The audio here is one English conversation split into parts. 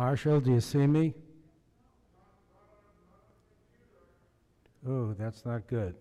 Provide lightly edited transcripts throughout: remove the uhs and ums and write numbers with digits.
Marshall, do you see me? Oh, that's not good.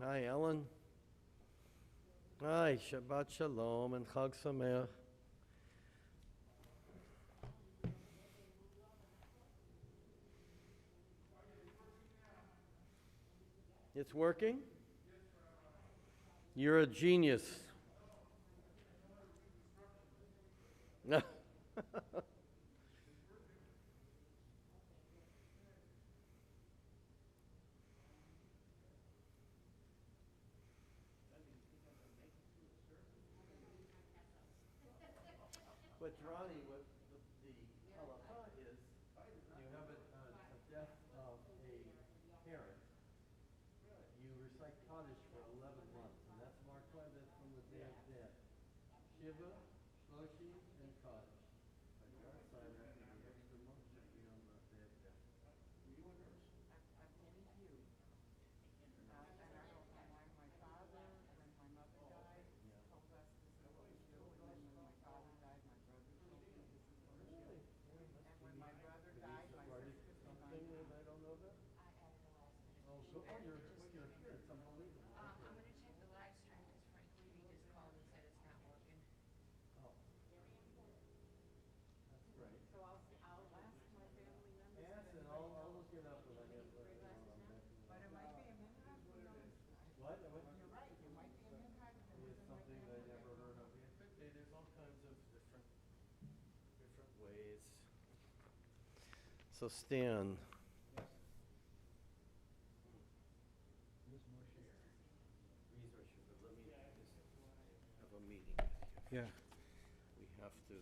Hi, Ellen. Hi, Shabbat Shalom and Chag Sameach. It's working? You're a genius. No. But Ronnie, what the halakha is, you have a death of a parent. You recite Kaddish for 11 months, and that's marked from the day of death. Shiva, Shloshim, and Kaddish. By the outside, after the extra month should be on the day of death. Were you a nurse? I believe you. And I don't know why my father, when my mother died, told us this is what we do, and then when my father died, my brother told me this is what we do. And when my brother died, my sister came on. Something that I don't know about? I added a last minute. Oh, so you're here. It's unbelievable. I'm going to check the live stream because Frank Levy just called and said it's not working. Oh. That's great. So I'll ask my family members. Yes, and I'll look it up when I get I'm back in the But it might be a minhag, who knows? What? You're right, it might be a minhag. It's something I never heard of. It could be. There's all kinds of different ways. So Stan. Let me just have a meeting. Yeah. We have to.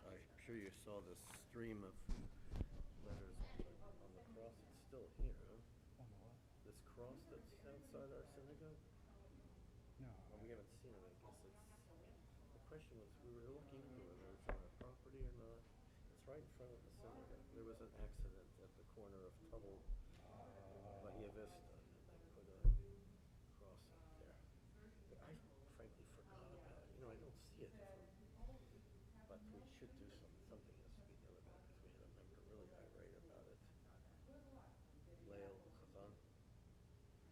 I'm sure you saw this stream of letters on the cross. It's still here, huh? On the what? This cross that's outside our synagogue? No. Well, we haven't seen it, I guess. The question was, we were looking into whether it's on our property or not. It's right in front of the synagogue. There was an accident at the corner of Tuttle and Bahia Vista, and they put a cross up there. But I frankly forgot about it. I don't see it. But we should do something has to be done about it because we had a member really irate about it. Lael Chazan.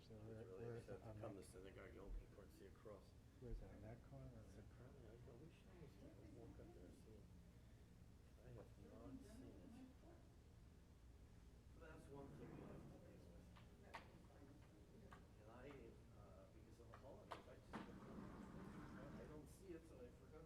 So really upset to come to synagogue Yom Kippur and see a cross. Where is that, in that corner? It's a crown. I know. We should almost walk up there and see it. I have not seen it. So that's one thing we have to deal with. And because of the holidays, I don't see it, so I forgot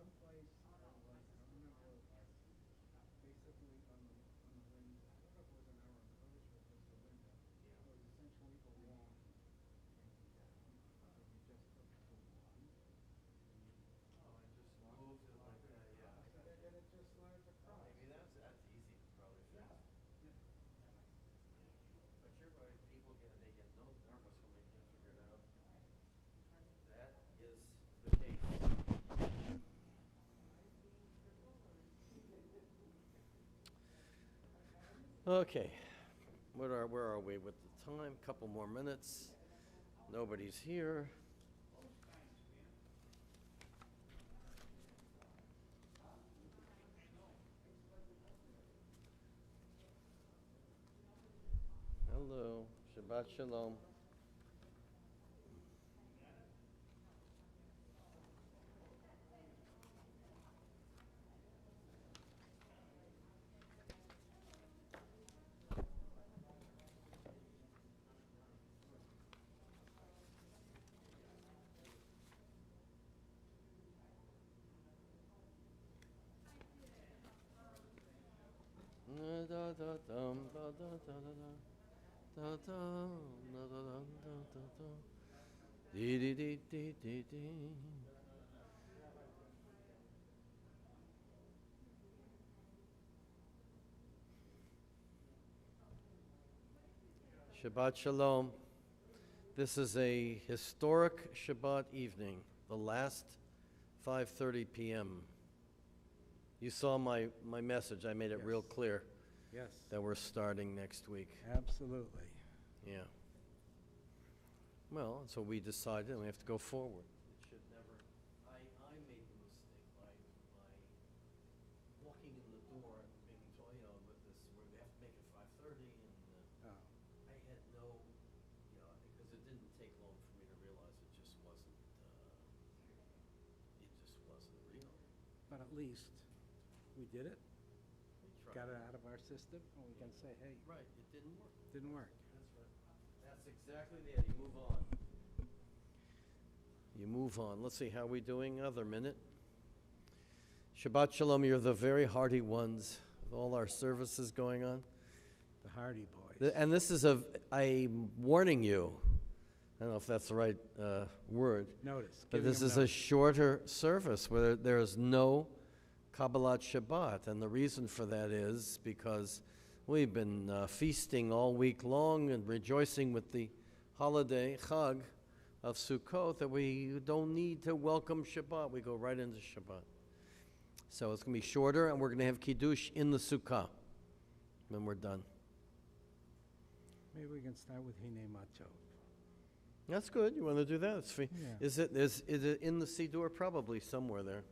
someplace, I don't remember, basically on the window, I don't know if it was an hour on the coach or just the window. It was essentially a wall came down, so we just took the one, Oh, and just moved it like that, yeah. and it just slides across. Maybe that's easy to probably fix. Yeah. But you're right, people they get nervous when they can't figure it out. That is the case. Okay, where are we with the time? Couple more minutes. Nobody's here. Hello, Shabbat Shalom. Shabbat Shalom. This is a historic Shabbat evening, the last 5:30 p.m. You saw my message. I made it real clear Yes. that we're starting next week. Absolutely. Yeah. Well, that's what we decided, and we have to go forward. It should never. I made the mistake by walking in the door and being told, with this, we have to make it 5:30, and I had no, because it didn't take long for me to realize it just wasn't real. But at least we did it, We tried. got it out of our system, and we can say, hey, Right, it didn't work. didn't work. That's right. That's exactly it. You move on. You move on. Let's see, how we doing? Another minute. Shabbat Shalom, you're the very hearty ones with all our services going on. The Hardy Boys. And this is I'm warning you. I don't know if that's the right word. Notice. But giving this them is a notice. shorter service where there is no Kabbalat Shabbat. And the reason for that is because we've been feasting all week long and rejoicing with the holiday, Chag, of Sukkot, that we don't need to welcome Shabbat. We go right into Shabbat. So it's going to be shorter, and we're going to have Kiddush in the Sukkah when we're done. Maybe we can start with Hine Macho. That's good. You want to do that? It's free. Yeah. Is it in the Siddur? Probably somewhere there.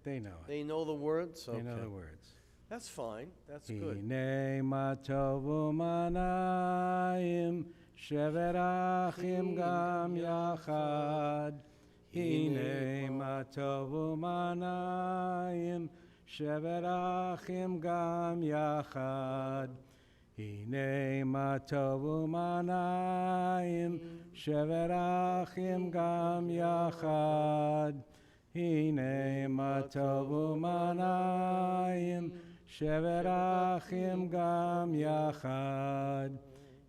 They know it. They know the words? They know Okay. the words. That's fine. That's good. Hine Macho v'manayim sheverachim gam yachad. Hine Macho v'manayim sheverachim gam yachad. Hine Macho v'manayim sheverachim gam yachad. Hine Macho v'manayim sheverachim gam yachad.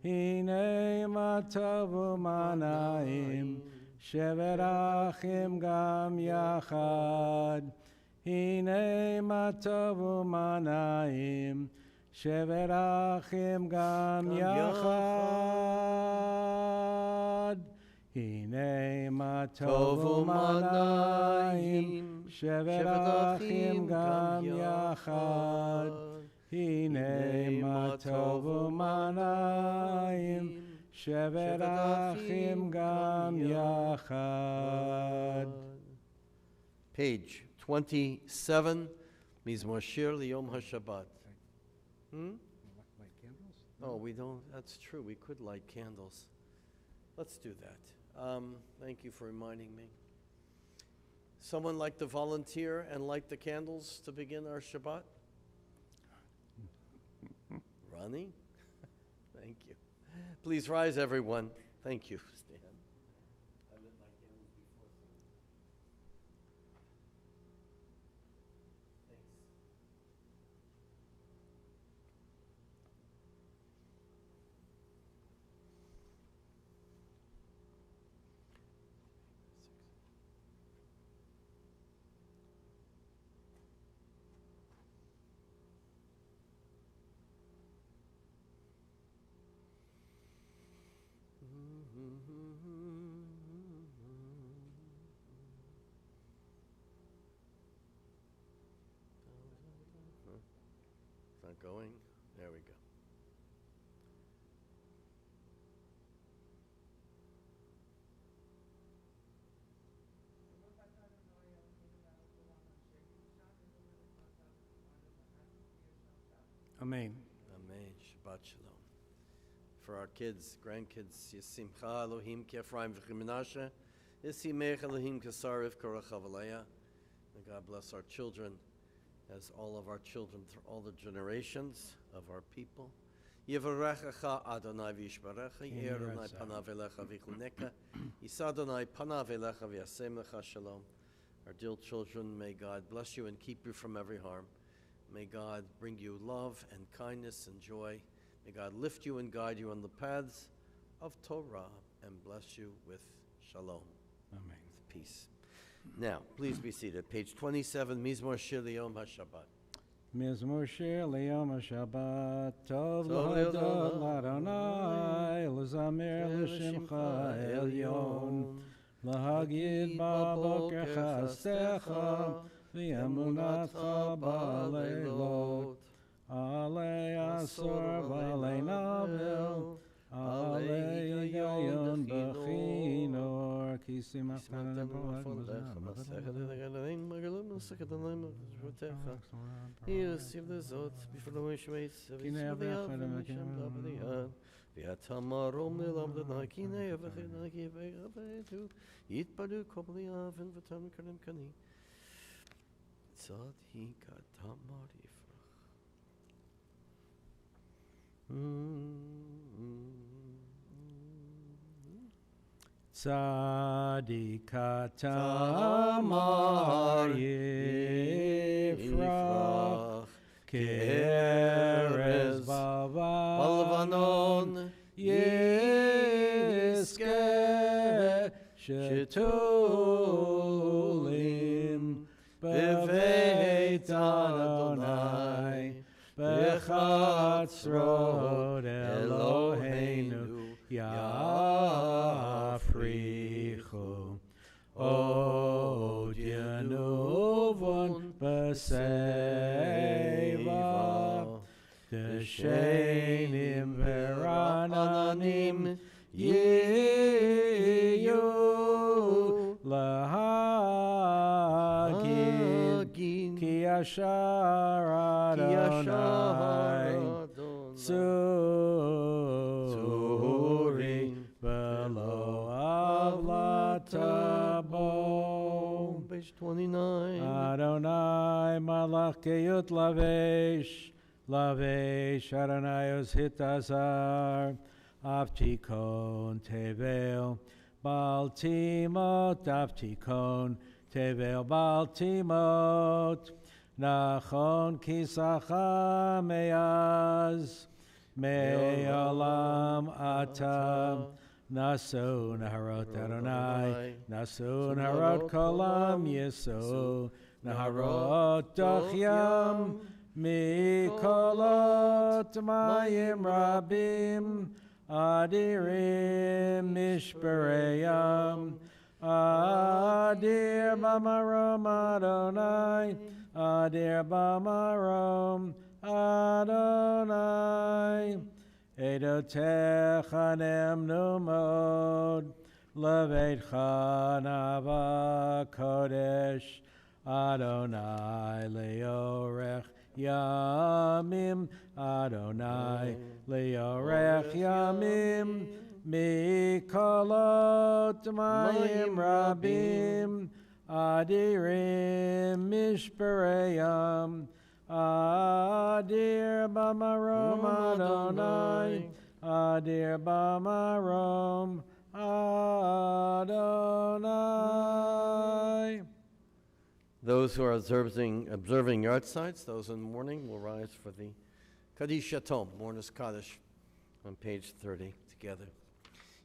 Hine Macho v'manayim sheverachim gam yachad. Hine Macho v'manayim sheverachim gam yachad. Hine Macho v'manayim sheverachim gam yachad. Hine Macho v'manayim sheverachim gam yachad. Page 27, Mizmor Shir Liyom HaShabbat. Light candles? Oh, we don't, that's true, we could light candles. Let's do that. Thank you for reminding me. Someone like to volunteer and light the candles to begin our Shabbat? Ronnie? Thank you. Please rise, everyone. Thank you, Stan. I lit my candles before. not going? There we go. Amen. Amen. Shabbat Shalom. For our kids, grandkids, Simcha Elohim Kefraim v'chimenashe, Yisimech Elohim Kesarif Korachavaleya. May God bless our children, as all of our children through all the generations of our people. Yivarechecha Adonai v'yishbarecha, Adonai panav elecha v'chuneka, Yisa Adonai panav elecha v'yasem lecha shalom. Our dear children, may God bless you and keep you from every harm. May God bring you love and kindness and joy. May God lift you and guide you on the paths of Torah and bless you with shalom. Amen. With peace. Now, please be seated. Page 27, Mizmor Shir Liyom HaShabbat. Mizmor Shir Liyom HaShabbat, Tov L'Hodot L'Adonai, L'Zamir L'Shimcha Elyon, L'Hagid Ba'boker Chastecha, V'emunatcha Ba'leilot, Alei Asor V'alei Navel, Alei Yigayon B'chinor, Ki Simachtan Le'Po'ad Yosef Lezot, B'fur L'Moishmeitz, V'yisrael V'yishem B'Abadiyad, V'yatamarom L'Lam L'Nai, Kinei V'chinai Kivei Abetu, Yitpadu Kobli Avin V'tam Karim Kani, Tzad Hi Katamar Tzadika Tamar Yifrach Ke'erez Bavanon Yizkor Shetulim Beveit Adonai Bechatzrot Eloheinu Yafrichu Od Yenuvon B'Seiva Deshenim Verananim Yiyu Lahagin Ki Yashar Adonai Tzurin Below Avlatabo. Page 29. Adonai Malach Keyut Lavesh Adonai Hitazar Avtikon Tevel Baltimot Avtikon Tevel Baltimot Nachon Kisacha Meaz Me'olam Atam Naso Naharot Adonai Naso Naharot Kolam Yeso Naharot Dochyam Mikolot Mayim Rabim Adirim Mishpereyam Adir Bamarom Adonai Adir Bamarom Adonai Edotechanem Numod Leveitcha Nava Kodesh Adonai Leorech Yamim Adonai Leorech Yamim Mikolot Mayim Rabim Adirim Mishpereyam Adir Bamarom Adonai Adir Bamarom Adonai. Those who are observing yahrzeits, those in mourning, will rise for the Kaddish Yatom, Mourner's Kaddish, on page 30, together.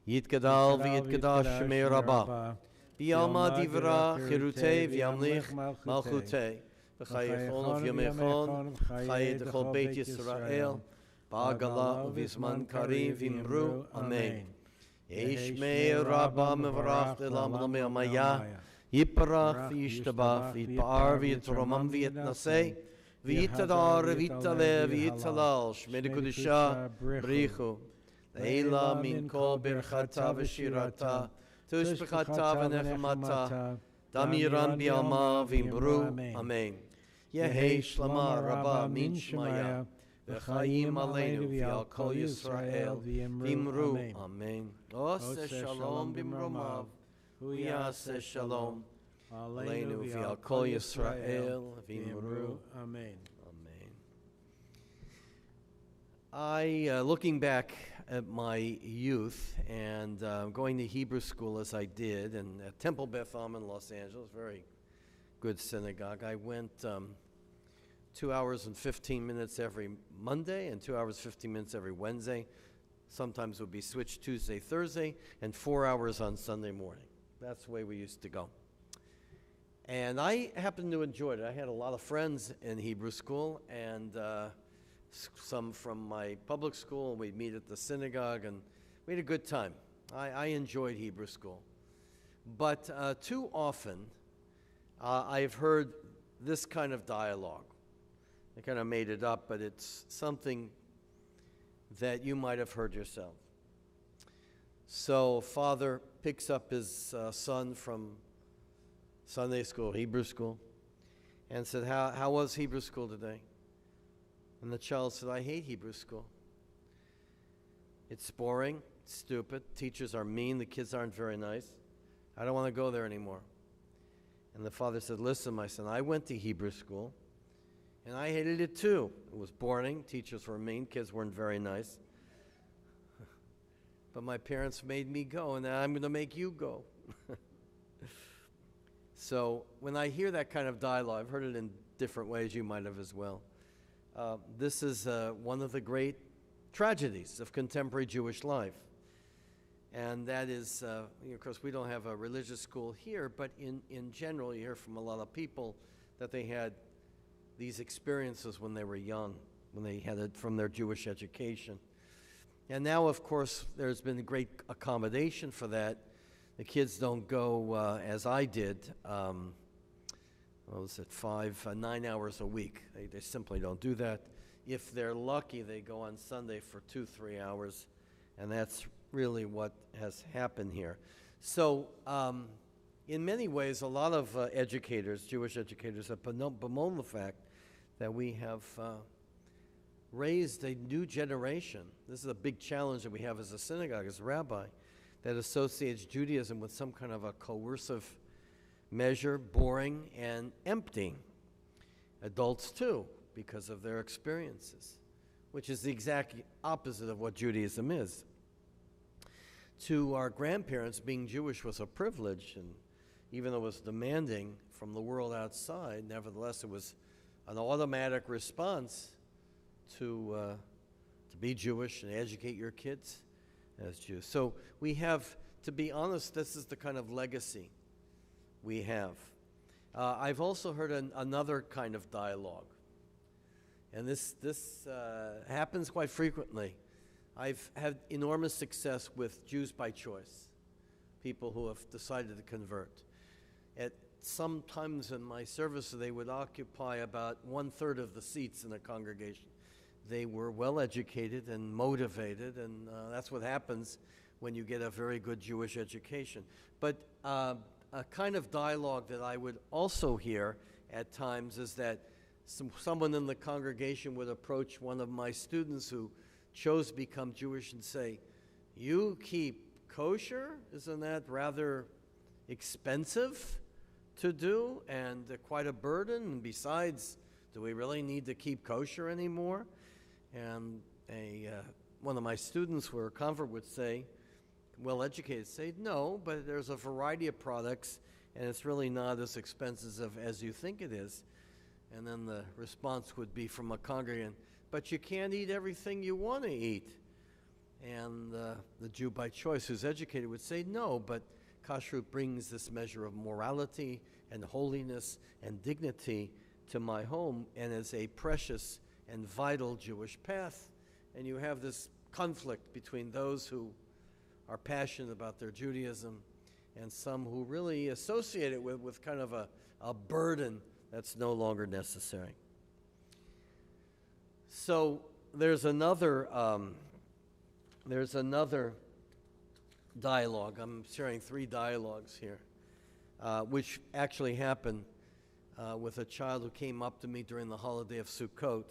Yitgadal v'yitgadash Shemei Rabbah, v'yalma divra chirutei v'yamlich malchutei, v'chayechon v'yamechon, v'chayedechol Beit Yisrael, ba'agala v'zman karim v'imru, Amen. Yeshmei Rabbah mevarach l'lam l'mei amayah, Yiparach v'yishtabach v'yitpa'ar v'yitromam v'yitnasei, V'yitadar v'yitale v'yitalal Shmini Kudusha Brichu Leila min kol birchata v'shirata Tushbechata v'nechemata Damiran bi'alma v'imru Amen. Yehi shlama rabba min shmaya V'chayim aleinu v'al kol Yisrael v'imru Amen. Ose shalom b'mromav V'yaseh shalom aleinu v'al kol Yisrael v'imru Amen. Amen. Looking back at my youth and going to Hebrew school as I did, and at Temple Beth Am in Los Angeles, very good synagogue, I went 2 hours and 15 minutes every Monday and 2 hours 15 minutes every Wednesday. Sometimes it would be switched Tuesday, Thursday, and 4 hours on Sunday morning. That's the way we used to go. And I happened to enjoy it. I had a lot of friends in Hebrew school, and some from my public school, and we'd meet at the synagogue, and we had a good time. I enjoyed Hebrew school. But too often, I've heard this kind of dialogue. I kind of made it up, but it's something that you might have heard yourself. So father picks up his son from Sunday school, Hebrew school, and said, how was Hebrew school today? And the child said, I hate Hebrew school. It's boring, it's stupid, teachers are mean, the kids aren't very nice. I don't want to go there anymore. And the father said, listen, my son, I went to Hebrew school, and I hated it too. It was boring, teachers were mean, kids weren't very nice. But my parents made me go, and I'm going to make you go. So when I hear that kind of dialogue, I've heard it in different ways, you might have as well. This is one of the great tragedies of contemporary Jewish life. And that is, of course, we don't have a religious school here, but in general, you hear from a lot of people that they had these experiences when they were young, when they had it from their Jewish education. And now, of course, there's been a great accommodation for that. The kids don't go as I did, what was it, 9 hours a week. They simply don't do that. If they're lucky, they go on Sunday for 2-3 hours, and that's really what has happened here. So in many ways, a lot of educators, Jewish educators, have bemoaned the fact that we have raised a new generation. This is a big challenge that we have as a synagogue, as a rabbi, that associates Judaism with some kind of a coercive measure, boring and empty. Adults too, because of their experiences, which is the exact opposite of what Judaism is. To our grandparents, being Jewish was a privilege, and even though it was demanding from the world outside, nevertheless it was an automatic response to be Jewish and educate your kids as Jews. So we have, to be honest, this is the kind of legacy we have. I've also heard another kind of dialogue, and this happens quite frequently. I've had enormous success with Jews by choice, people who have decided to convert. At some times in my service, they would occupy about 1/3 of the seats in the congregation. They were well educated and motivated, and that's what happens when you get a very good Jewish education. But a kind of dialogue that I would also hear at times is that someone in the congregation would approach one of my students who chose to become Jewish and say, you keep kosher? Isn't that rather expensive to do and quite a burden? And besides, do we really need to keep kosher anymore? And one of my students who are a convert would say, well educated, say, no, but there's a variety of products and it's really not as expensive as you think it is. And then the response would be from a congregant, but you can't eat everything you want to eat. And the Jew by choice who's educated would say, no, but kashrut brings this measure of morality and holiness and dignity to my home and is a precious and vital Jewish path. And you have this conflict between those who are passionate about their Judaism and some who really associate it with kind of a burden that's no longer necessary. So there's another dialogue. I'm sharing 3 dialogues here, which actually happened with a child who came up to me during the holiday of Sukkot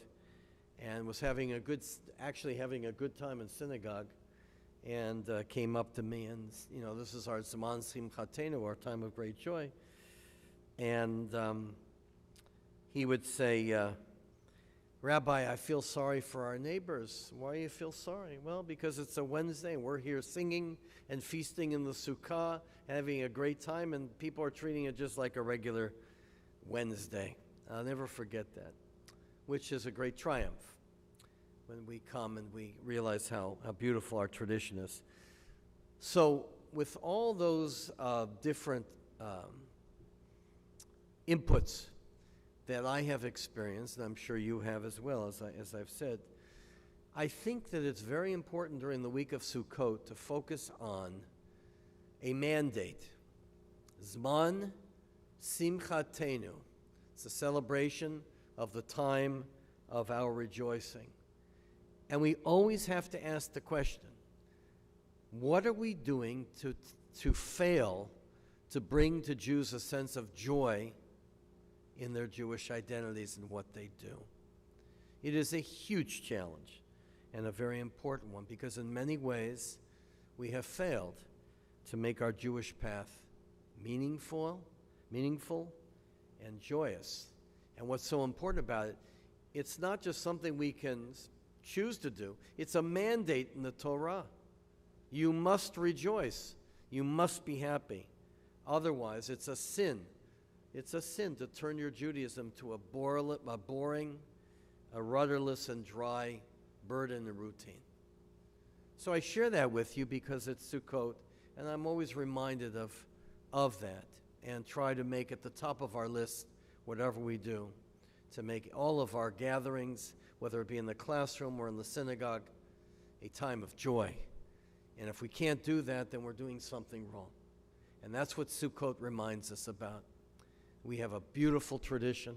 and was having a good time in synagogue, and came up to me, and this is our Zman Simchatenu, our time of great joy, and he would say, Rabbi, I feel sorry for our neighbors. Why do you feel sorry? Well, because it's a Wednesday and we're here singing and feasting in the sukkah, having a great time, and people are treating it just like a regular Wednesday. I'll never forget that, which is a great triumph when we come and we realize how beautiful our tradition is. So with all those different inputs that I have experienced, and I'm sure you have as well, as I've said, I think that it's very important during the week of Sukkot to focus on a mandate. Zman Simchatenu. It's a celebration of the time of our rejoicing. And we always have to ask the question, what are we doing to fail to bring to Jews a sense of joy in their Jewish identities and what they do? It is a huge challenge and a very important one, because in many ways we have failed to make our Jewish path meaningful and joyous. And what's so important about it, it's not just something we can choose to do. It's a mandate in the Torah. You must rejoice. You must be happy. Otherwise, it's a sin. It's a sin to turn your Judaism to a boring, a rudderless and dry burden and routine. So I share that with you because it's Sukkot, and I'm always reminded of that, and try to make at the top of our list, whatever we do, to make all of our gatherings, whether it be in the classroom or in the synagogue, a time of joy. And if we can't do that, then we're doing something wrong. And that's what Sukkot reminds us about. We have a beautiful tradition,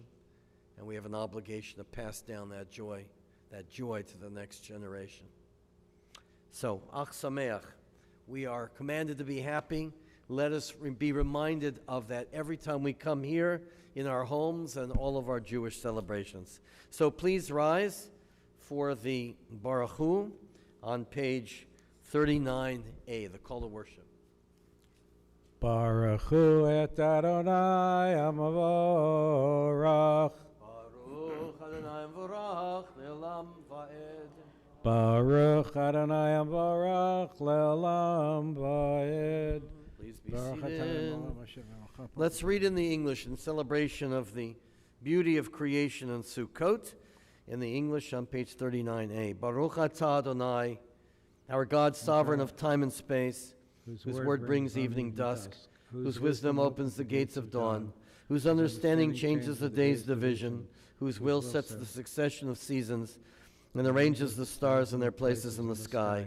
and we have an obligation to pass down that joy to the next generation. So, Ach Sameach, we are commanded to be happy. Let us be reminded of that every time we come here in our homes and all of our Jewish celebrations. So please rise for the Baruch Hu on page 39a, the call to worship. Baruch Hu et Adonai Amavorach. Baruch Adonai Amavorach le'olam va'ed. Baruch Adonai Amavorach le'olam va'ed. Please be seated. Let's read in the English in celebration of the beauty of creation in Sukkot. In the English on page 39a. Baruch atah Adonai, our God, sovereign of time and space, whose word brings evening dusk, whose wisdom opens the gates of dawn, whose understanding changes the day's division, whose will sets the succession of seasons and arranges the stars in their places in the sky,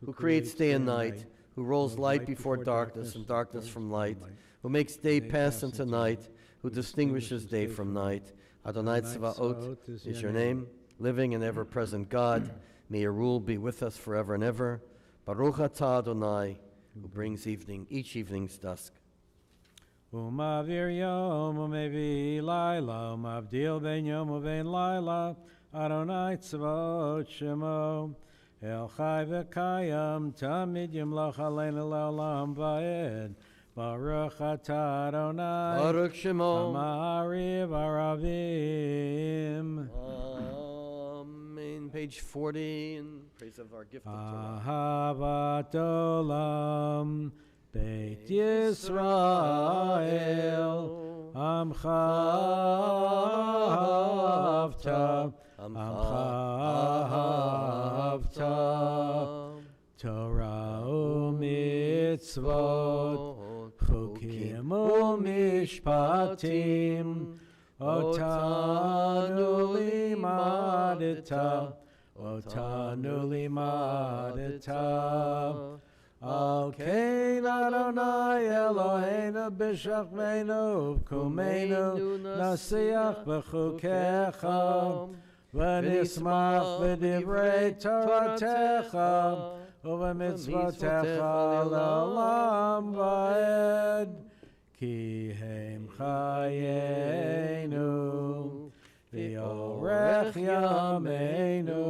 who creates day and night, who rolls light before darkness and darkness from light, who makes day pass into night, who distinguishes day from night. Adonai Tzvaot is your name, living and ever-present God. May your rule be with us forever and ever. Baruch atah Adonai, who brings each evening's dusk. Umavir yom umevi laila, umavdil ben yom uven laila, Adonai Tzvaot shemo. El chai v'kayam, tamid yimlach aleinu le'olam va'ed. Baruch atah Adonai, Baruch Shemo, Amariv Aravim. Amen. Page 40, in praise of our gift of Torah. Ahavat olam, Beit Yisrael, Amcha ahavta, Torah u'mitzvot, Chukim u'mishpatim, Otanu limadeta, Al kein Adonai Eloheinu b'shachmeinu, V'kumeinu nasiach b'chukecha, ונשמח בדברי תורתך ובמצוותיך לעולם ועד, כי הם חיינו ואורך ימינו,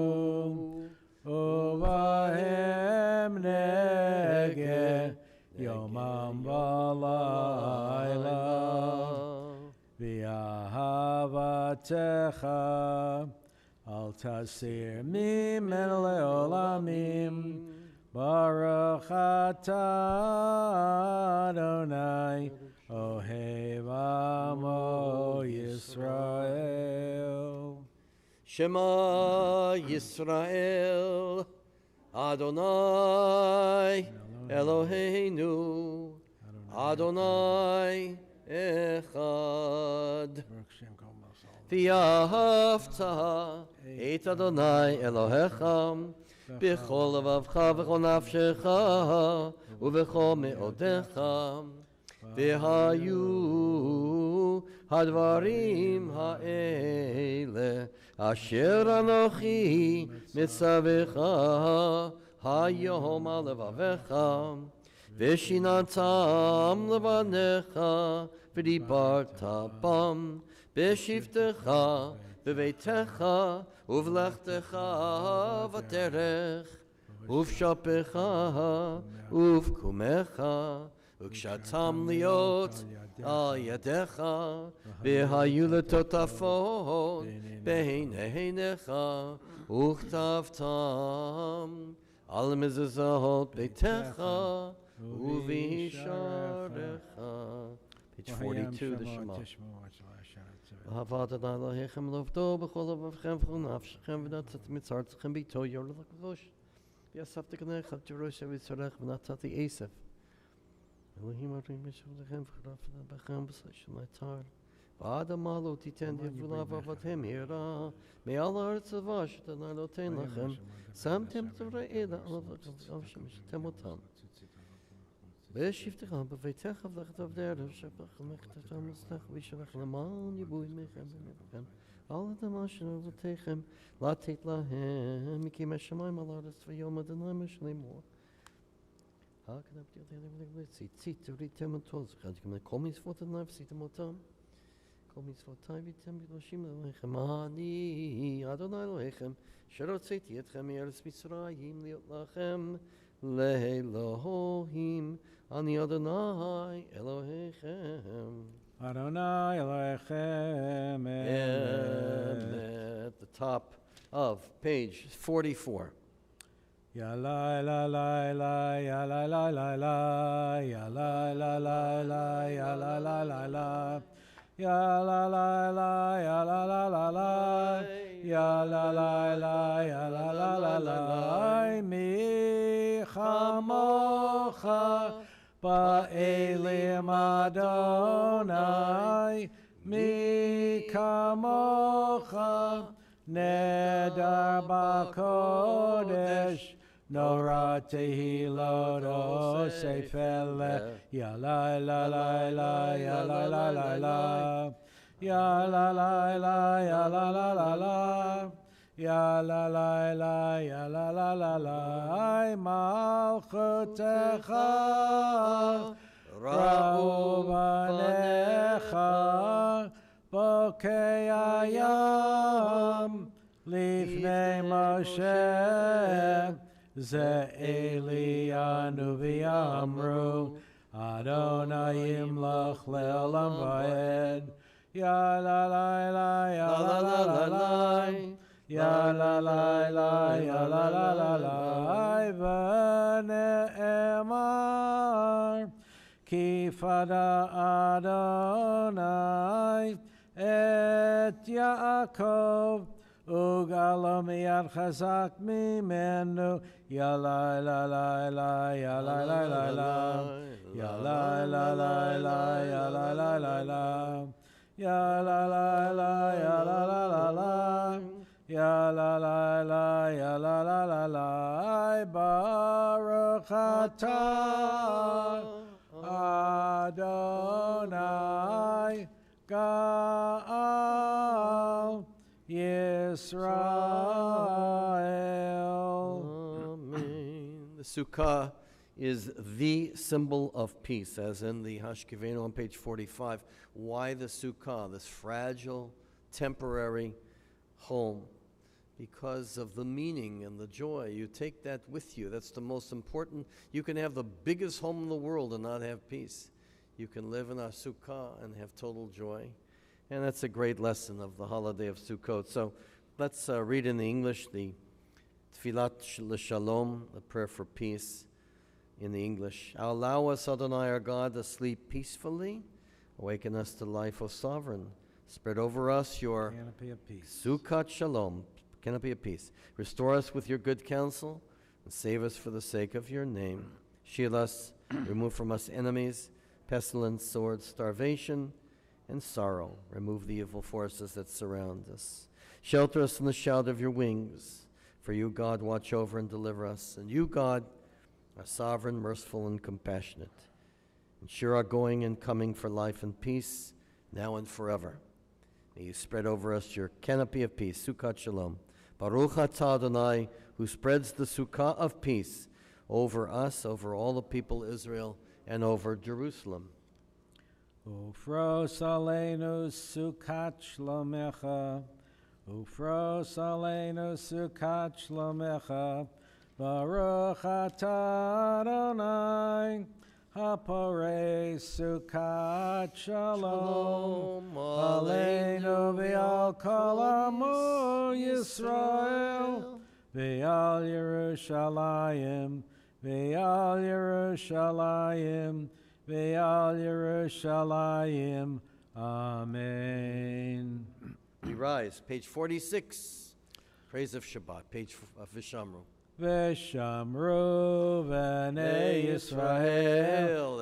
ובהם נגה יומם ולילה. ואהבתך אל תסיר ממנו לעולמים. ברוך אתה אדוני אוהב עמו ישראל. Shema Yisrael, Adonai Eloheinu, Adonai Echad. V'yahavta et Adonai Elohecha b'chol levavcha v'chol nafshecha u'v'chol me'odecha. V'hayu hadvarim ha'ele asher anochi mitzavecha hayom al levavecha v'shinatam levanecha v'dibarta bam b'shivtecha b'veitecha uv'lechtecha v'terech uv'shapecha uv'kumecha Ukshatam liot al yadecha v'hayu letotafot b'heinecha uchtavtam al mezuzot beitecha uvisharecha. Page 42, the Shema. Havad Elohechem lovdo b'chol avavchem v'chol nafshechem v'natat mitzartechem b'to yor l'kadosh v'yasaf t'kanecha t'rosh v'tzarech v'natati esef. Elohim Arim Yisraelechem v'charafna b'chem b'sashim l'tar v'adamalo titen yevulav avatem ira me'al ha'aretz avash t'anai loten lachem samtem t're'ela avshem temotam v'shivtecha b'veitecha v'lechet avderev shepach mechtatam l'stach v'shalach l'man yibuy mechem v'mechem al adama shenavotechem latet lahem mikim hashamayim al ha'aretz v'yom Adonai meshlemor. How can I be able to see? Ritem and tolls. Can you call me for the knife? See the motam. Call me for time. Ritem biloshim lechem. Ani Adonai Elohechem. Sherot seiti etchem eretz Mitzrayim liot lachem leElohim. Ani Adonai Elohechem. Adonai Elohechem. At the top of page 44. Ya la la la la ya la la la la ya la la la la ya la la la la ya la la la ya la la la la ya la la la ya la la la la mi chamocha ba'elim Adonai mi kamocha nedar b'kodesh Nora tehilot sefele ya la la la la ya la la la la ya la la la ya la la la la ya la la la ya la la la la malchutecha ra'u banecha bokei hayam lifnei Moshe Ze Elianu v'yamru Adonai imlach le'olam va'ed Ya la la la ya la la la la Ya la la la ya la la la la V'ne'emar Ki fada Adonai et Yaakov Ugalo miyad chazak mimenu Ya la la la la Ya la la la la Ya la la la la Ya la la la la Ya la la la Ya la la la la Ya la la la Ya la la la la Baruch atah Adonai Ga'al Yisrael Yisrael. Amen. The Sukkah is the symbol of peace, as in the Hashkivenu on page 45. Why the Sukkah, this fragile, temporary home? Because of the meaning and the joy. You take that with you. That's the most important. You can have the biggest home in the world and not have peace. You can live in a Sukkah and have total joy. And that's a great lesson of the holiday of Sukkot. So let's read in the English the Tfilat L'Shalom, the prayer for peace in the English. Allow us, Adonai, our God, to sleep peacefully. Awaken us to life, O Sovereign. Spread over us your Canopy of peace. Sukkot Shalom, canopy of peace. Restore us with your good counsel and save us for the sake of your name. Shield us, remove from us enemies, pestilence, sword, starvation, and sorrow. Remove the evil forces that surround us. Shelter us in the shadow of your wings. For you, God, watch over and deliver us. And you, God, are sovereign, merciful, and compassionate. Ensure our going and coming for life and peace, now and forever. May you spread over us your canopy of peace, Sukkot Shalom. Baruch atah Adonai, who spreads the Sukkah of peace over us, over all the people of Israel, and over Jerusalem. Ufros aleinu Sukkot Shlomecha. Ufros aleinu Sukkot Shlomecha. Baruch atah Adonai, haporei Sukkot Shalom. Aleinu v'al kol amo Yisrael. V'al Yerushalayim. V'al Yerushalayim. V'al Yerushalayim. Amen. We rise, page 46, praise of Shabbat, page of Vishamru. V'shamru v'nei Yisrael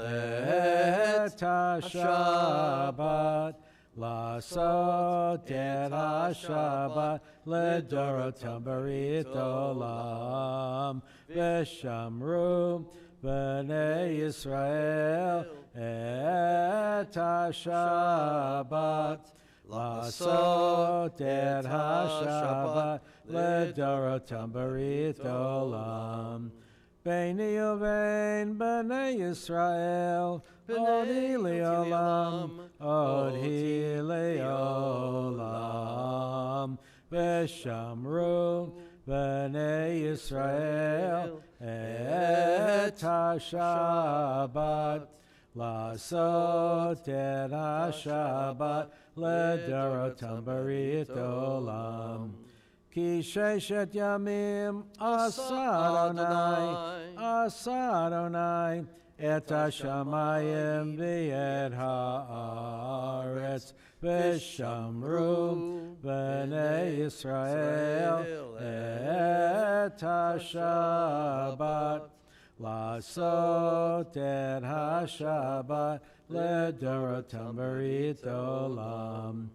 et ha-Shabbat Lasot et ha-Shabbat ledorotam barit olam. V'shamru v'nei Yisrael et ha-Shabbat Lasot et ha-Shabbat ledorotam barit olam. Beini uvein b'nei Yisrael Odi le'olam, Odi le'olam. V'shamru b'nei Yisrael et ha-Shabbat Lasot et ha-Shabbat ledorotam barit olam. Ki sheshet yamim asa Adonai et ha-shamayim v'et ha'aretz v'shamru b'nei Yisrael et ha-Shabbat Lasot et ha-Shabbat ledorotam barit olam.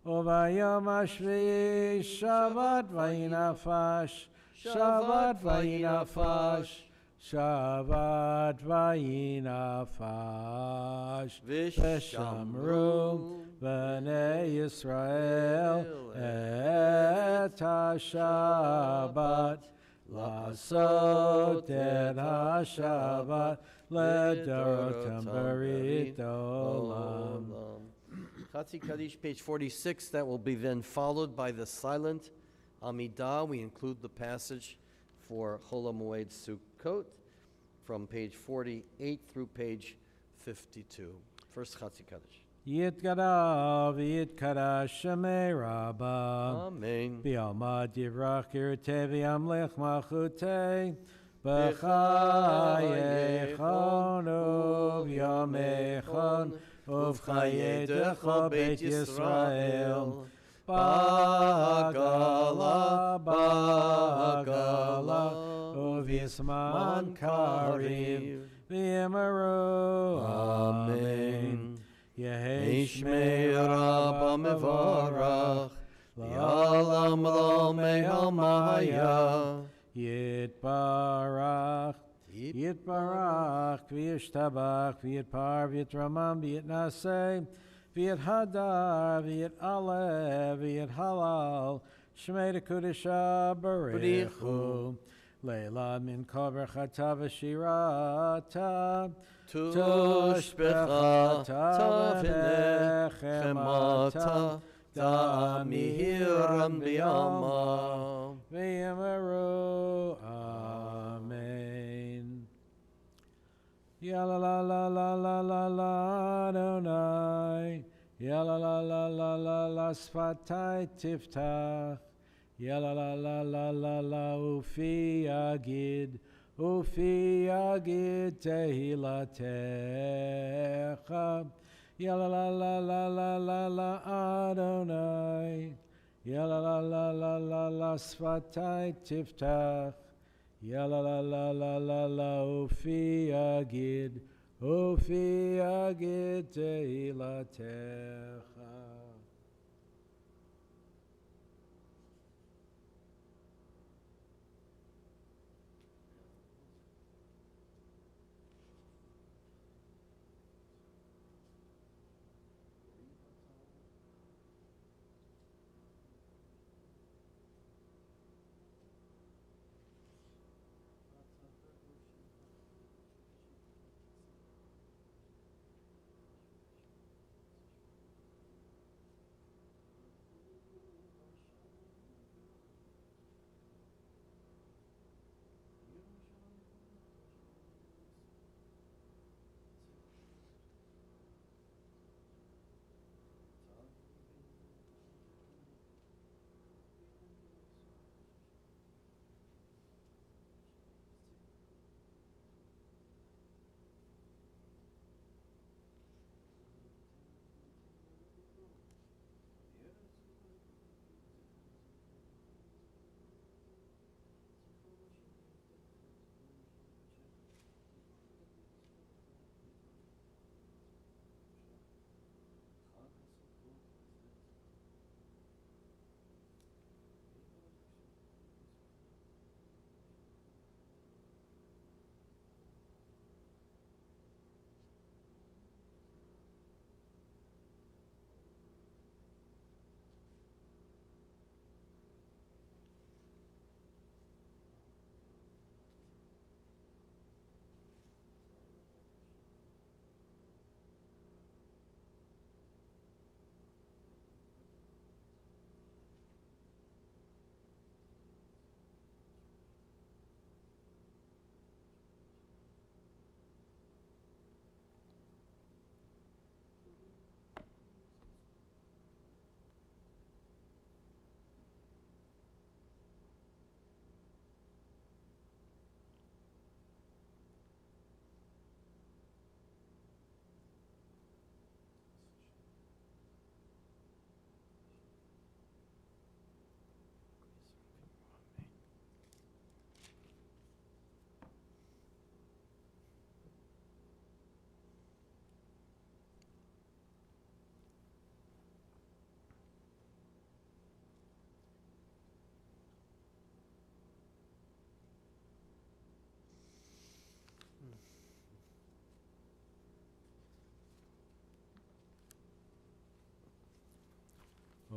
Uvayom hashvi'i Shabbat vayinafash, Shabbat vayinafash, Shabbat vayinafash. V'shamru b'nei Yisrael et ha-Shabbat Lasot et ha-Shabbat ledorotam barit olam. Chatzi Kaddish, page 46, that will be then followed by the silent Amidah. We include the passage for Chol HaMoed Sukkot from page 48 through page 52. First Chatzi Kaddish. Yitkara v'yitkara shemei Rabbah. Amen. B'yalma divrach yirteh v'yamlech malchuteh. B'chayechon uv'yamechon uv'chayedecha Beit Yisrael. Ba'agala, ba'agala, uv'yisman kariv v'yimaru. Amen. Yehi shmei Rabbah mevarach, L'olam lo me'al maya. Yitbarach, Yitbarach, v'yishtabach, v'yitpar, v'yitramam, v'yitnaseh, v'yithadar, v'yitalev, v'yithalal, Shmei Kudisha Barichu. Leila min kover chata v'shirata. Tushbechata v'nechemata. Da'amihiram b'yama. V'yamaru. Amen. Ya la la la la la la la Adonai. Ya la la la la la la sfatai tiftach. Ya la la la la la la ufi yagid tehilatecha. Ya la la la la la la la Adonai. Ya la la la la la la sfatai tiftach. Ya la la la la la la ufi yagid tehilatecha.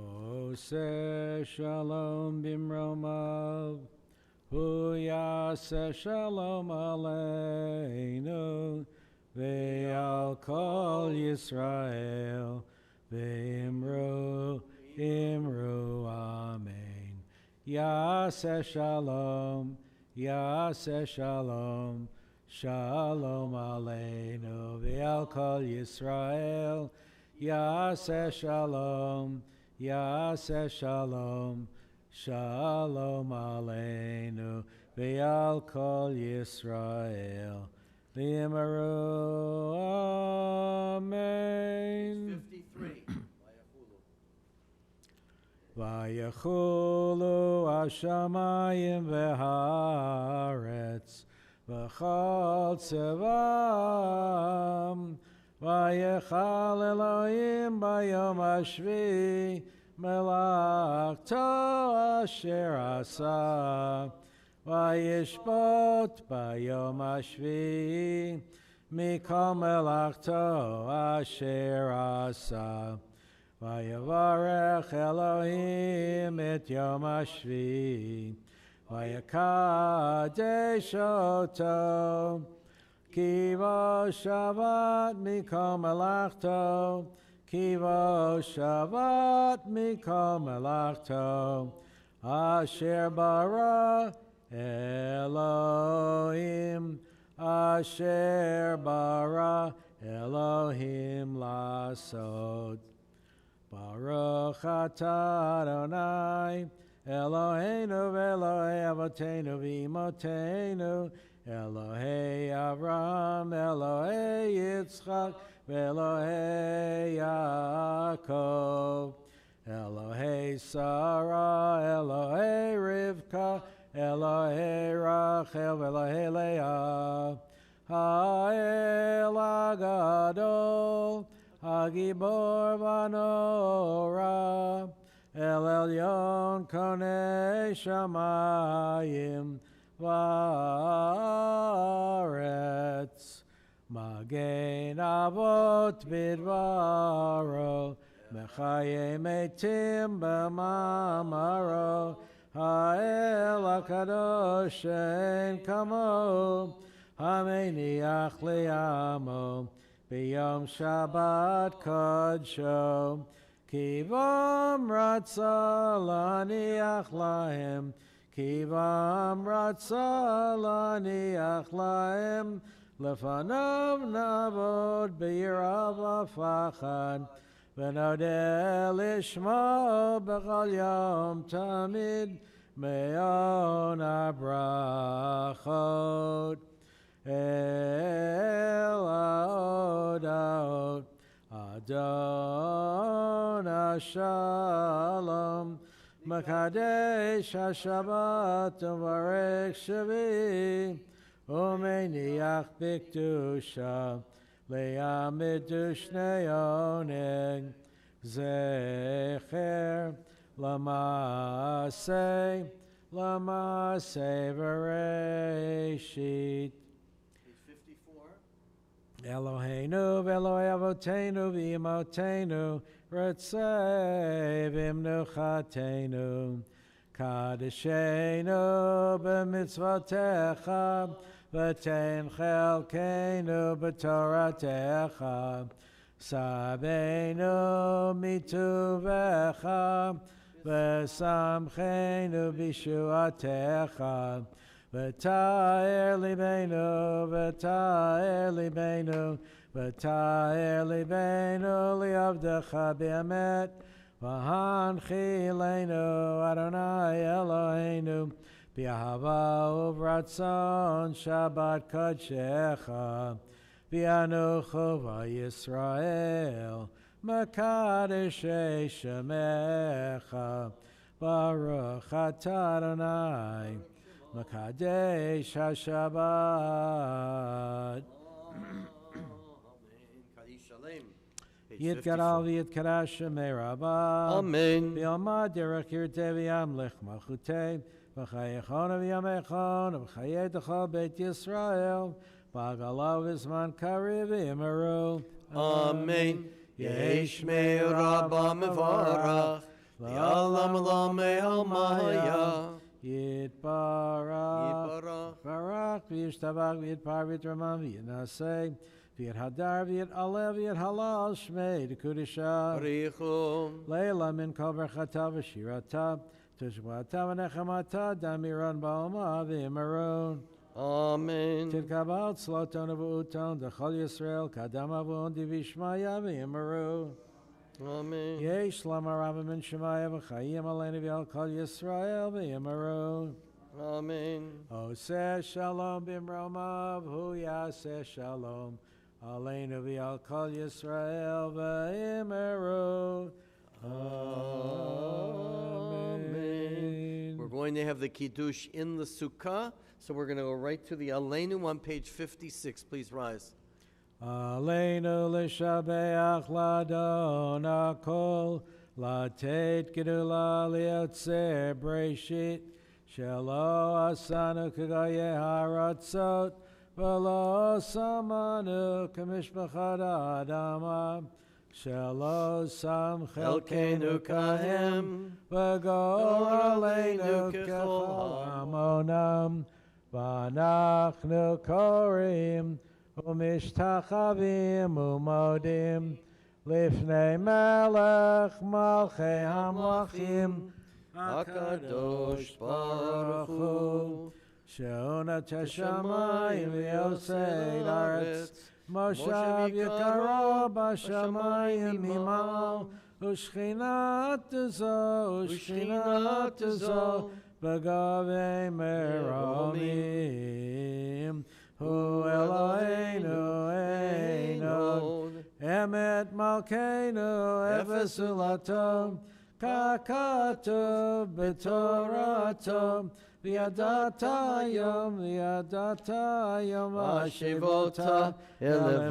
Ose shalom bimromav, hu yaseh shalom aleinu, ve'al kol Yisrael, ve'imru, imru, amen. Yaseh shalom, shalom aleinu, ve'al kol Yisrael, yaseh shalom, shalom aleinu, ve'al kol Yisrael, v'yimaru, amen. 53. Vayachulu hashamayim v'haaretz, v'chol tzevam, Vayechal Elohim bayom hashvi melachto asher asa. Vayishbot bayom hashvi mikol melachto asher asa. Vayavarech Elohim et Yom HaShvi. Vayakadesh oto. Kivo Shabbat mikol melachto. Kivo Shabbat mikol melachto. Asher bara Elohim. Asher bara Elohim lasod. Baruch atah Adonai Eloheinu v'Elohei Avotenu v'Imotenu Elohei Avraham Elohei Yitzchak v'Elohei Yaakov Elohei Sarah Elohei Rivka Elohei Rachel v'Elohei Leah Ha'el Agadol Hagibor Vanora El Elyon Konei Shamayim Varetz Magen Avot Bidvaro Mechaye Metim B'mamaro Ha'el HaKadosh En Kamo Hameniach Li'amo B'yom Shabbat Kodsho Kivam Ratza Laniach Lahem Kivam Ratza Laniach Lahem Lefanav Navod B'yirav Lafachad V'nodeh Lishmo B'chol Yom Tamid Me'on HaBrachot El Haodot Adon HaShalom Makadesh HaShabbat Uvarech Shavi Umeniach Bikdusha Le'amidu Shnei Oneg Zecher Lamaseh Bereshit Eloheinu v'Eloi Avotenu v'Imotenu Retzei v'Imnuchatenu Kadeshenu b'mitzvotecha V'tein chelkeinu b'toratecha Sabeinu mituvecha V'samcheinu b'shuatecha V'ta'er libeinu, v'ta'er libeinu, v'ta'er libeinu li'avdecha b'emet, v'hanchilenu Adonai Eloheinu, b'ahava uvratzon Shabbat kodshecha, v'anuchu v'Yisrael, mekadeshei shemecha, Baruch atah Adonai, Makadesh HaShabbat. Yitgaral v'yitkarash shemei Rabbah. Amen. V'yomad derech yirteh v'yamlech malchuteh. V'chayechon v'yamechon v'chayetecha beit Yisrael. V'agalav v'zman kariv v'yimeru. Amen. Yesh me Rabbah mevarach. V'alam lo me'al maya. Yitbarach, Barak, V'yishtabach, V'yitpar, V'yitramam, V'yinaseh, V'yithadar, V'yitalev, V'yithalal, Shmei, D'Kudisha, Richu. Leila min kol berchata v'shirata, Tishbata v'nechamata, Damiran ba'oma, V'yimarun. Amen. Tidkabal, Tzloton v'uton, D'chol Yisrael, Kadam avon, Divishmaya, V'yimarun. Amen. Yesh lama Rabba min Shemaya v'chayim aleinu v'al kol Yisrael v'yimaru. Amen. Oseh shalom b'mromav hu yaseh shalom aleinu v'al kol Yisrael v'yimaru. Amen. We're going to have the Kiddush in the Sukkah, so we're going to go right to the Aleinu on page 56. Please rise. Aleinu l'shabeach ladon hakol latet gedula liotzer breshit shelo asanu k'gaye haratzot v'lo samanu k'mishpachad adama שלא שם חלקנו כהם, וגור עלינו ככל עמונם, ואנחנו קוראים ומשתחווים ומודים לפני מלך מלכי המלכים, הקדוש ברוך הוא, שעונת השמיים ויוסד הארץ, מושב יקרו בשמיים ממעל, ושכינת זו בגבי מרומים. הוא אלוהינו אין עוד, אמת מלכנו אפס ולטוב, ככתוב בתורתו, וידעת היום השיבות אל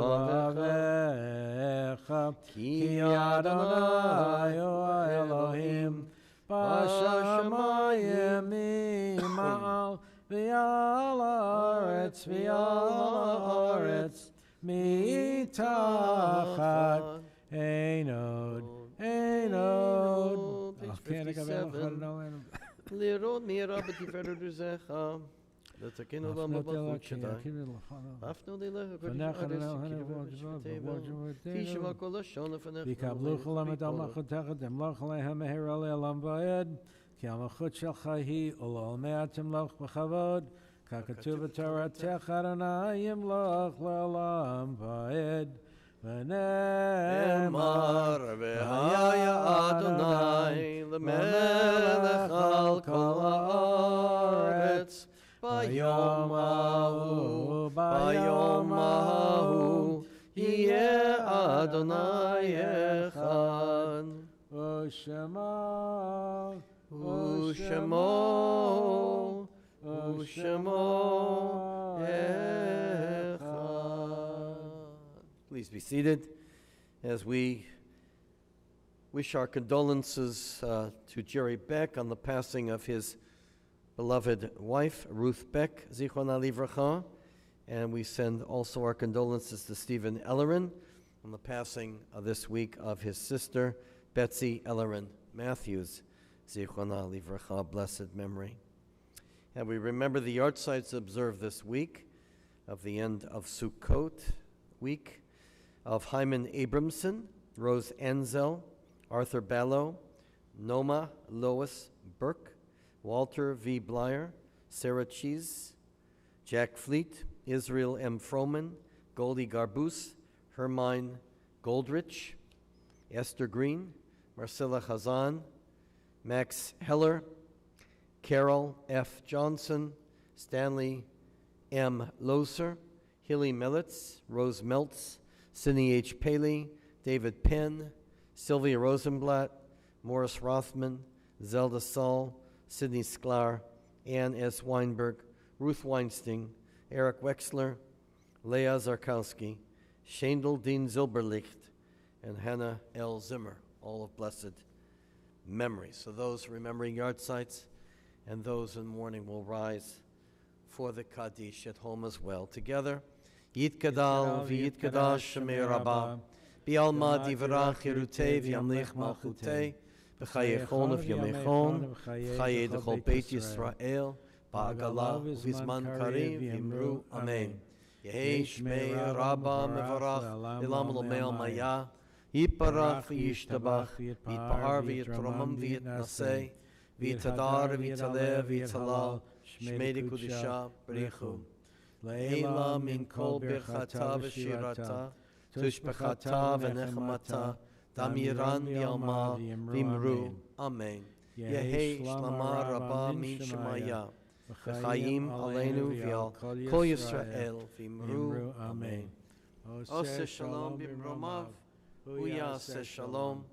לבביך, כי אדוני הוא האלוהים בשמיים ממעל, ועל הארץ מתחת, אין עוד. לראות מהרה בתפארת עוזך, לתקן עולם במלכות שדי. ואפנו לילך הקודש הארץ, תשמע כל לשון לפניך. ויקבלו כל עמד על מלכותך, תמלוך עליהם מהרה לעולם ועד, כי המלכות שלך היא, ולעולמי תמלוך בכבוד, ככתוב בתורתך, אדוני ימלוך לעולם ועד. ונאמר והיה אדוני למלך על כל הארץ, ביום ההוא יהיה אדוני אחד, ושמו אחד. Please be seated as we wish our condolences to Jerry Beck on the passing of his beloved wife, Ruth Beck, Zichronah Livracha, and we send also our condolences to Stephen Ellerin on the passing this week of his sister, Betsy Ellerin Matthews, Zichronah Livracha, blessed memory. And we remember the yahrzeits observed this week of the end of Sukkot week, of Hyman Abramson, Rose Enzel, Arthur Ballow, Noma Lois Burke, Walter V. Blyer, Sarah Cheese, Jack Fleet, Israel M. Froman, Goldie Garbus, Hermine Goldrich, Esther Green, Marcella Hazan, Max Heller, Carol F. Johnson, Stanley M. Loser, Hilly Melitz, Rose Meltz, Sidney H. Paley, David Penn, Sylvia Rosenblatt, Morris Rothman, Zelda Saul, Sidney Sklar, Ann S. Weinberg, Ruth Weinstein, Eric Wexler, Leah Zarkowski, Shandel Dean Zilberlicht, and Hannah L. Zimmer, all of blessed memory. So those remembering yahrzeits and those in mourning will rise for the Kaddish at home as well. Together, Yitkadal v'yitkadash Shemei Rabbah, Bi'alma divrach Yerutei v'yamlich malchutei, v'chayechon v'yamechon, v'chayei d'chol Beit Yisrael, ba'agala v'zman karev v'yimru Amen. Yehei Shmei Rabbah mevarach, ilam l'me'al maya, Yiparach v'yishtabach, Yitpahar v'yitromam v'yitnasei, v'yitadar v'yitaleh v'yitalal, Shmei Kudisha B'richu. Leila min kol birchata v'shirata, tushbechata v'nechmata, damiran v'yalma v'imru. Amen. Yehei shlama rabba min shemaya, v'chayim aleinu v'yal kol Yisrael v'imru. Amen. Oseh shalom b'mromav, uyaseh shalom,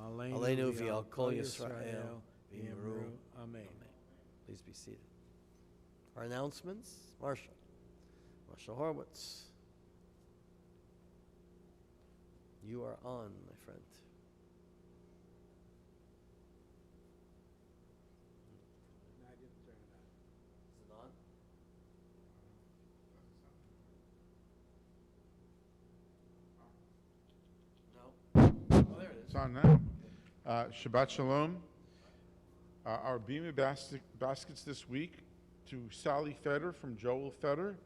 aleinu v'yal kol Yisrael v'imru. Amen. Please be seated. Our announcements, Marsha Horowitz. You are on, my friend. I didn't turn it on. Is it on? No? It's on now. Shabbat Sholom. Our Bima baskets this week to Sally Feder from Joel Feder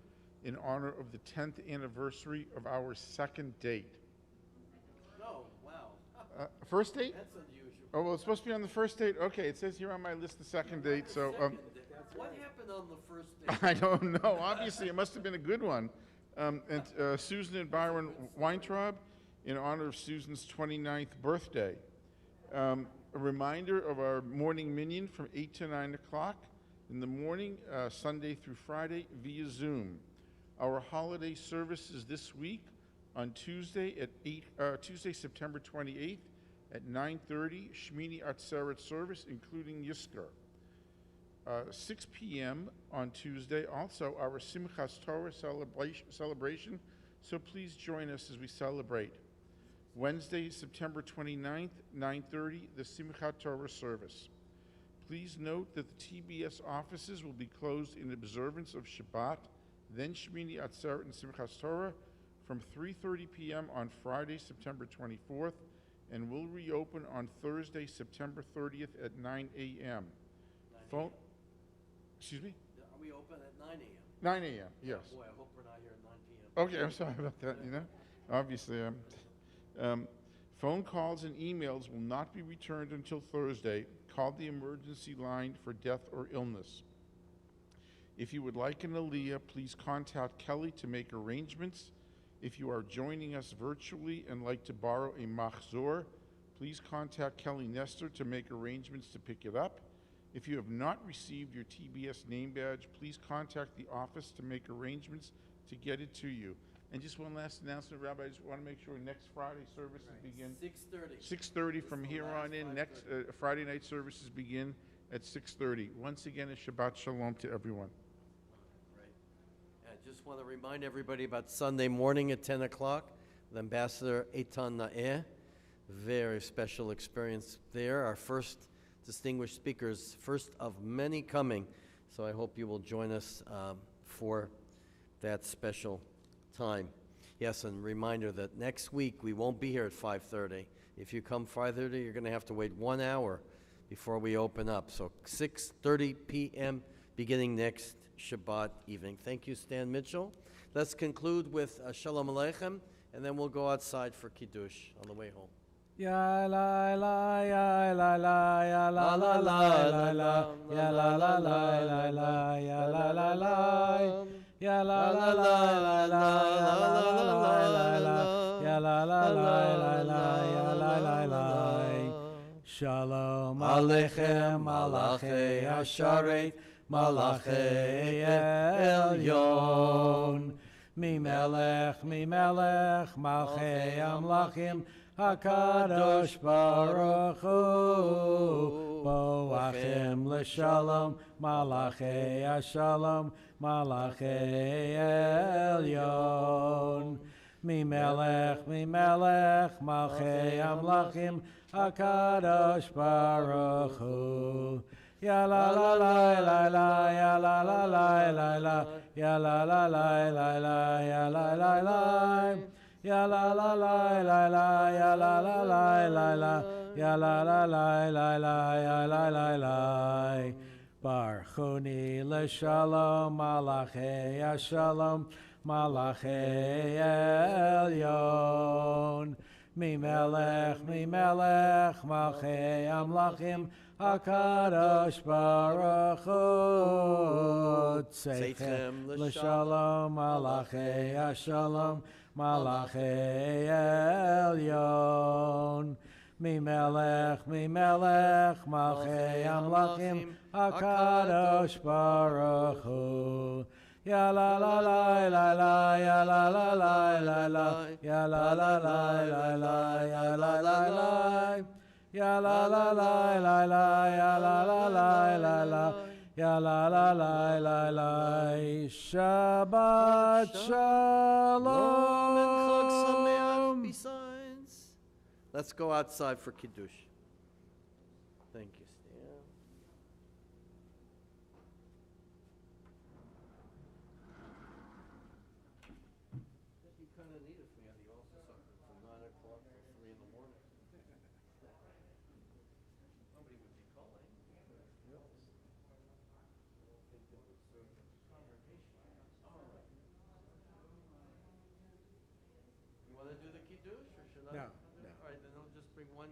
in honor of the 10th anniversary of our second date. No, wow. First date? That's unusual. Oh, well, it's supposed to be on the first date? Okay, it says here on my list the second date, so... What happened on the first date? I don't know. Obviously, it must have been a good one. Susan and Byron Weintraub in honor of Susan's 29th birthday. A reminder of our morning minyan from 8 to 9 o'clock in the morning, Sunday through Friday, via Zoom. Our holiday services this week on Tuesday Tuesday, September 28th at 9:30, Shmini Atzeret service, including Yizkor. 6 p.m. on Tuesday, also our Simchat Torah celebration, so please join us as we celebrate. Wednesday, September 29th, 9:30, the Simchat Torah service. Please note that the TBS offices will be closed in observance of Shabbat, then Shmini Atzeret and Simchat Torah from 3:30 p.m. on Friday, September 24th, and will reopen on Thursday, September 30th at 9 a.m. Phone. Excuse me? Are we open at 9 a.m.? 9 a.m., yes. Boy, I hope we're not here at 9 p.m. Okay, I'm sorry about that, Obviously, phone calls and emails will not be returned until Thursday. Call the emergency line for death or illness. If you would like an aliyah, please contact Kelly to make arrangements. If you are joining us virtually and like to borrow a machzor, please contact Kelly Nestor to make arrangements to pick it up. If you have not received your TBS name badge, please contact the office to make arrangements to get it to you. And just one last announcement, Rabbi, I just want to make sure next Friday services begin. 6:30. 6:30 from here on in. Next Friday night services begin at 6:30. Once again, a Shabbat Shalom to everyone. Right. I just want to remind everybody about Sunday morning at 10 o'clock, with Ambassador Eitan Naeh. Very special experience there. Our first distinguished speakers, first of many coming. So I hope you will join us for that special time. Yes, and reminder that next week we won't be here at 5:30. If you come 5:30, you're going to have to wait 1 hour before we open up. So 6:30 p.m. beginning next Shabbat evening. Thank you, Stan Mitchell. Let's conclude with Shalom Aleichem, and then we'll go outside for Kiddush on the way home. Ya la la ya la la ya la la la la ya la la la la ya la la la ya la la la la ya la la la ya la la la Shalom Aleichem Malachei Asharet Malachei Elyon Mimelech Malchei Amlachim HaKadosh Baruch Hu Boachim L'Shalom Malachei HaShalom Malachei Elyon Mimelech Malchei Amlachim HaKadosh Baruch Hu Ya la la la la la ya la la la la la ya la la la la la ya la la la Ya la la la la la ya la la la la la ya la la la la la ya la la la Barchuni l'shalom malachei ashalom malachei elyon Mimelech malchei amlachim HaKadosh Baruch Hu Tzeichem l'shalom malachei ashalom Malachei Elyon Mimelech Malchei Amlachim HaKadosh Baruch Hu Ya la la la la la ya la la la la la ya la la la la la ya la la la ya la la la la la ya la la la la la Ya la la la la la Shabbat Shalom and Chag Sameach besides. Let's go outside for Kiddush. Thank you, Stan. You kind of need it for me. You also suffered from 9 o'clock to 3 in the morning. No. All right, then I'll just bring one